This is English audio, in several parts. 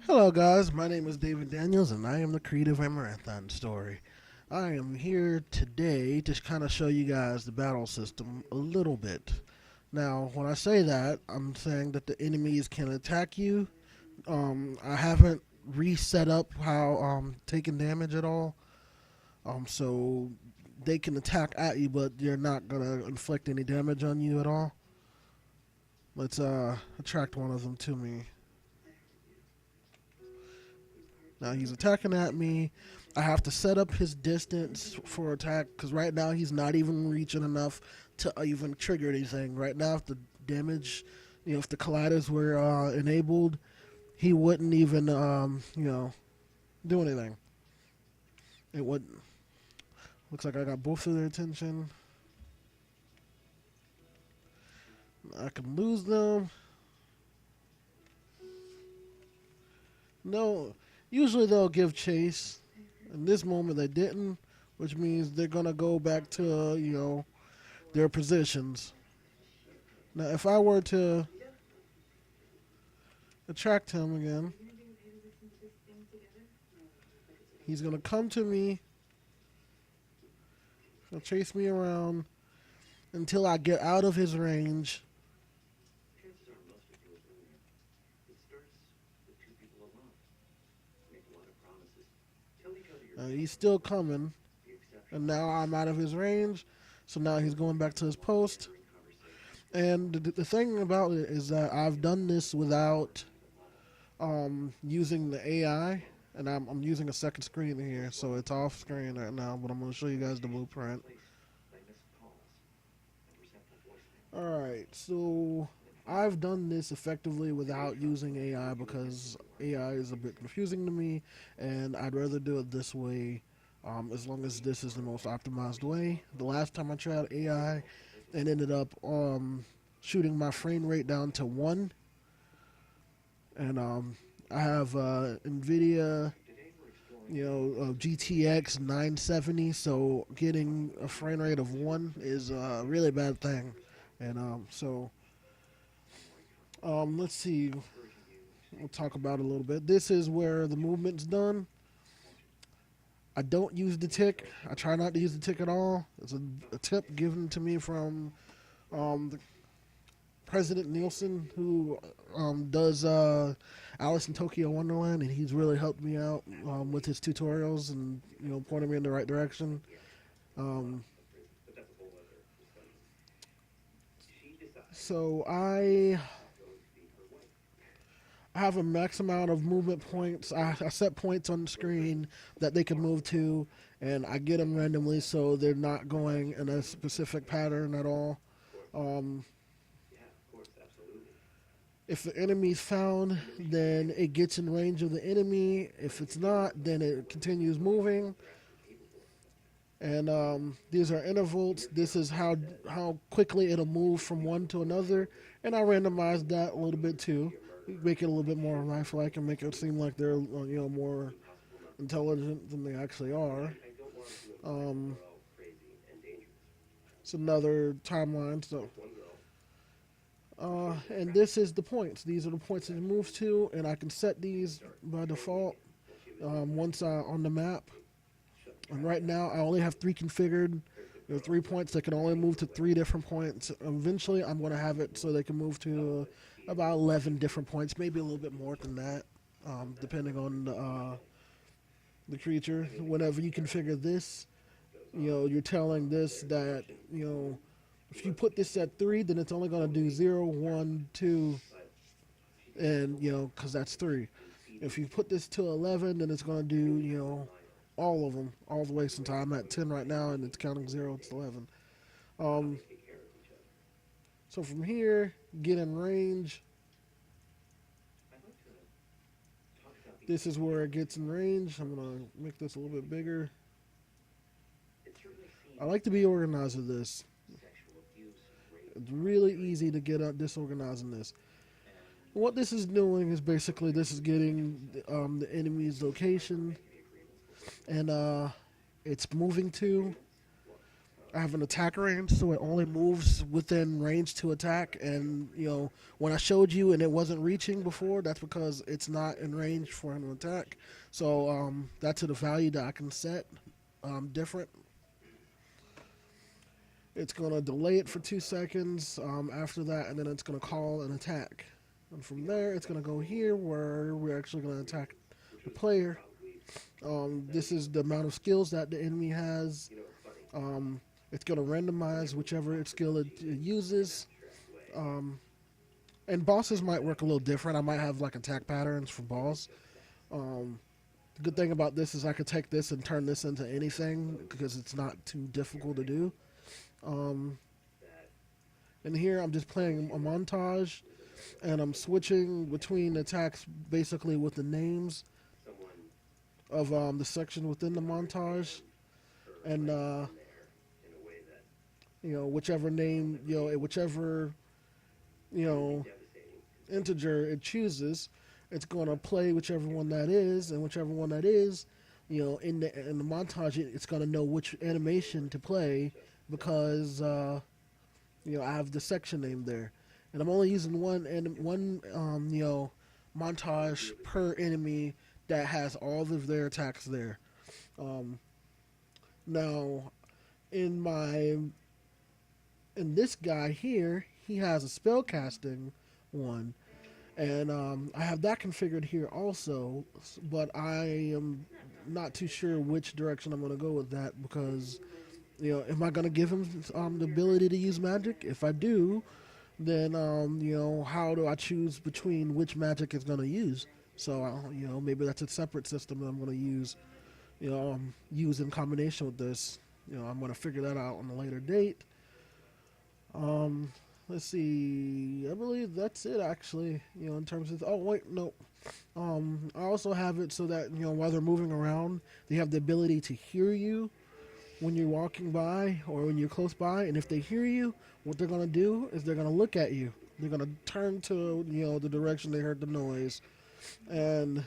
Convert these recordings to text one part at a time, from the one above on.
Hello, guys. My name is David Daniels, and I am the creative Amaranthine Story. I am here today to kind of show you guys the battle system a little bit. Now, when I say that, I'm saying that the enemies can attack you. I haven't reset up how taking damage at all. So they can attack at you, but they're not gonna inflict any damage on you at all. Let's attract one of them to me. Now he's attacking at me. I have to set up his distance for attack because right now he's not even reaching enough to even trigger anything. Right now, if the damage, if the colliders were enabled, he wouldn't even, do anything. It would. Looks like I got both of their attention. I can lose them. No, usually they'll give chase. In this moment, they didn't, which means they're gonna go back to their positions. Now, if I were to attract him again, he's gonna come to me. He'll chase me around until I get out of his range. He's still coming, and now I'm out of his range, so now he's going back to his post. And the thing about it is that I've done this without using the AI, and I'm using a second screen here, so it's off screen right now, but I'm going to show you guys the blueprint. Alright, so I've done this effectively without using AI because AI is a bit confusing to me, and I'd rather do it this way as long as this is the most optimized way. The last time I tried AI, it ended up shooting my frame rate down to 1, and I have NVIDIA, GTX 970, so getting a frame rate of 1 is a really bad thing. And let's see. We'll talk about it a little bit. This is where the movement's done. I don't use the tick. I try not to use the tick at all. It's a tip given to me from the President Nielsen, who does Alice in Tokyo Wonderland, and he's really helped me out with his tutorials and pointing me in the right direction. So I have a max amount of movement points. I set points on the screen that they can move to, and I get them randomly so they're not going in a specific pattern at all. If the enemy's found, then it gets in range of the enemy. If it's not, then it continues moving. And these are intervals. This is how quickly it'll move from one to another. And I randomized that a little bit too. Make it a little bit more lifelike and make it seem like they're more intelligent than they actually are. It's another timeline. So, and this is the points. These are the points that it moves to, and I can set these by default once on the map. And right now, I only have 3 configured. 3 points that can only move to 3 different points. Eventually, I'm going to have it so they can move to about 11 different points, maybe a little bit more than that, depending on the creature. Whenever you configure this, you're telling this that, if you put this at 3, then it's only going to do 0, 1, 2, and, because that's 3. If you put this to 11, then it's going to do, all of them, all the way, since I'm at 10 right now, and it's counting 0 to 11. So from here, get in range. This is where it gets in range. I'm going to make this a little bit bigger. I like to be organized with this. It's really easy to get disorganized in this. What this is doing is basically this is getting the enemy's location, and it's moving to. I have an attack range, so it only moves within range to attack. And when I showed you and it wasn't reaching before, that's because it's not in range for an attack. So that's the value that I can set different. It's gonna delay it for 2 seconds after that, and then it's gonna call an attack. And from there, it's gonna go here where we're actually gonna attack the player. This is the amount of skills that the enemy has. It's going to randomize whichever skill it uses. And bosses might work a little different. I might have like attack patterns for boss. The good thing about this is I could take this and turn this into anything because it's not too difficult to do. And here I'm just playing a montage, and I'm switching between attacks basically with the names of the section within the montage. And whichever name, whichever, integer it chooses, it's going to play whichever one that is, and whichever one that is, in the montage, it's going to know which animation to play because, I have the section name there, and I'm only using one montage per enemy that has all of their attacks there. Now, in this guy here, he has a spell casting one, and I have that configured here also, but I am not too sure which direction I'm going to go with that because, am I going to give him the ability to use magic? If I do, then, how do I choose between which magic it's going to use? So, maybe that's a separate system that I'm going to use, use in combination with this. I'm going to figure that out on a later date. Let's see. I believe that's it, actually. In terms of... Oh, wait, no. I also have it so that, while they're moving around, they have the ability to hear you when you're walking by or when you're close by. And if they hear you, what they're going to do is they're going to look at you. They're going to turn to, the direction they heard the noise. And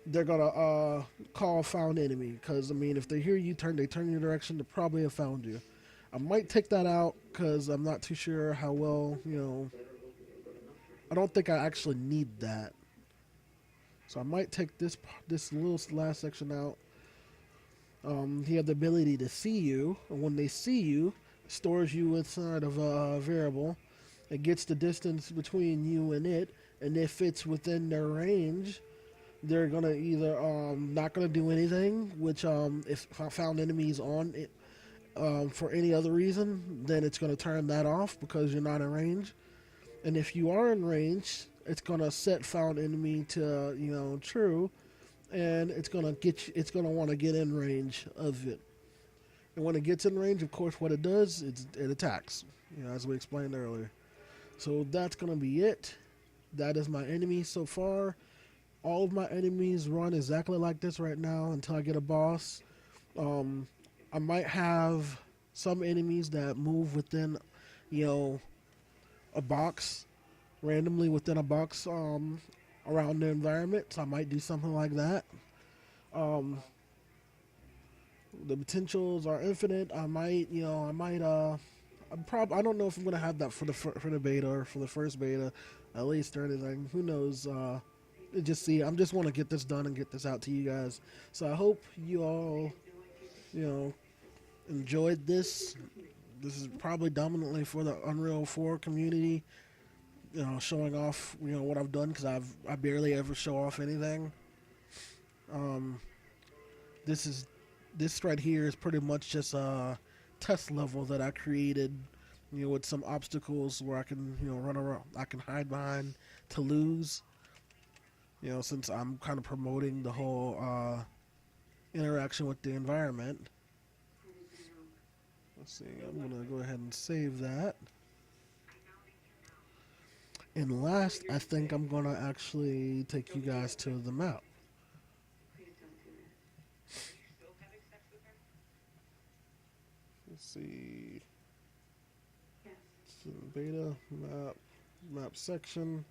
they're going to call found enemy. Because, if they hear you, they turn your direction, they probably have found you. I might take that out because I'm not too sure how well, I don't think I actually need that. So I might take this little last section out. He has the ability to see you, and when they see you, it stores you inside of a variable. It gets the distance between you and it, and if it's within their range, they're gonna either not gonna do anything, which if I found enemies on it. For any other reason, then it's going to turn that off because you're not in range. And if you are in range, it's going to set found enemy to true, and it's going to want to get in range of it. And when it gets in range, of course, what it does is it attacks, as we explained earlier. So that's going to be it. That is my enemy so far. All of my enemies run exactly like this right now until I get a boss. I might have some enemies that move within, a box, randomly within a box around the environment. So I might do something like that. The potentials are infinite. I don't know if I'm gonna have that for the beta or for the first beta, at least, or anything. Who knows? I just want to get this done and get this out to you guys. So I hope you all, enjoyed this. This is probably dominantly for the Unreal 4 community, showing off, what I've done, because I barely ever show off anything. This right here is pretty much just a test level that I created, with some obstacles where I can, run around, I can hide behind to lose, since I'm kind of promoting the whole interaction with the environment. Let's see, I'm going to go ahead and save that. And last, I think I'm going to actually take you guys to the map. Let's see. Beta, map section.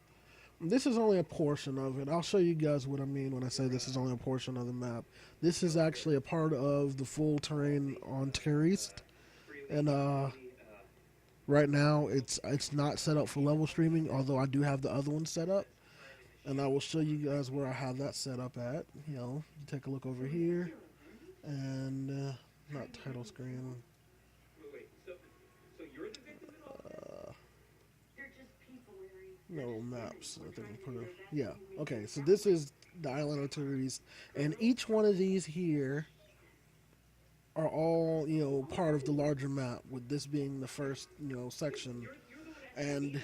This is only a portion of it. I'll show you guys what I mean when I say this is only a portion of the map. This is actually a part of the full terrain on Terrorist. And right now it's not set up for level streaming, although I do have the other one set up. And I will show you guys where I have that set up at. You know, take a look over here, and not title screen. No maps. I think we put it. Yeah. Okay. So this is the island activities, and each one of these here are all part of the larger map. With this being the first section, and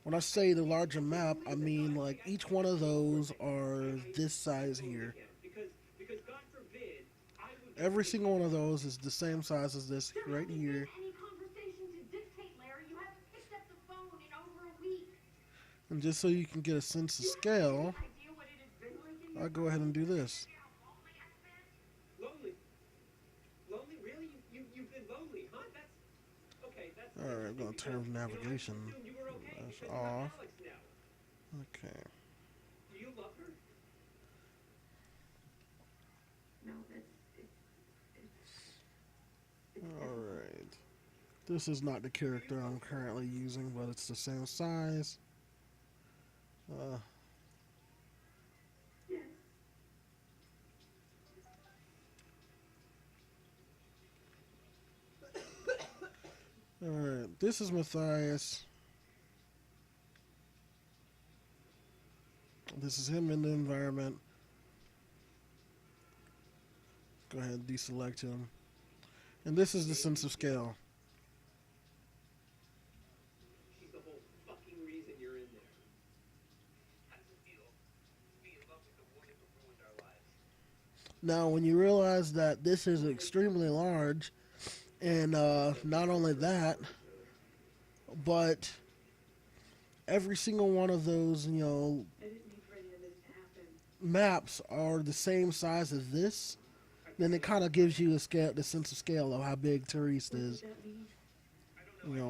when I say the larger map, I mean like each one of those are this size here. Every single one of those is the same size as this right here. And just so you can get a sense of scale, I'll go ahead and do this. Alright, I'm going to turn navigation. That's off. Okay. Alright. This is not the character I'm currently using, but it's the same size. Alright, this is Matthias. This is him in the environment. Go ahead and deselect him. And this is the sense of scale. She's the whole fucking reason you're in there. How does it feel? Being in love with the woman who ruined our lives. Now, when you realize that this is extremely large, and not only that, but every single one of those, maps are the same size as this, then it kind of gives you the sense of scale of how big Tereste is.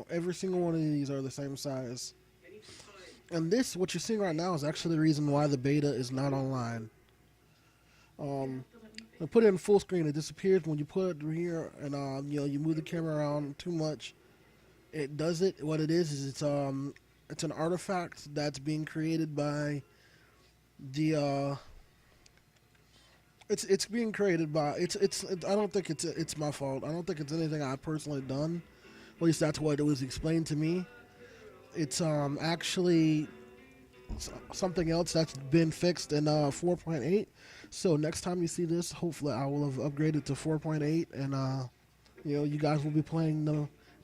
Every single one of these are the same size. And this, what you're seeing right now, is actually the reason why the beta is not online. I put it in full screen. It disappears when you put it here, and you move the camera around too much. It does it. What it is it's an artifact that's being created by the. It's being created by I don't think it's my fault. I don't think it's anything I've personally done. At least that's what it was explained to me. It's actually something else that's been fixed in 4.8. So next time you see this, hopefully I will have upgraded to 4.8, and you guys will be playing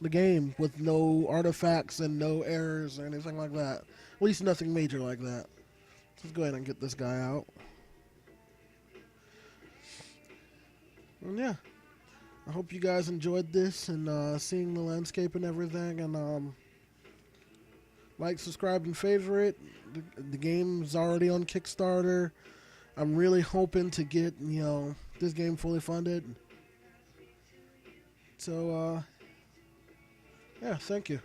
the game with no artifacts and no errors or anything like that. At least nothing major like that. Let's go ahead and get this guy out. And yeah, I hope you guys enjoyed this and seeing the landscape and everything, and like, subscribe, and favorite. The game's already on Kickstarter. I'm really hoping to get this game fully funded. So yeah, thank you.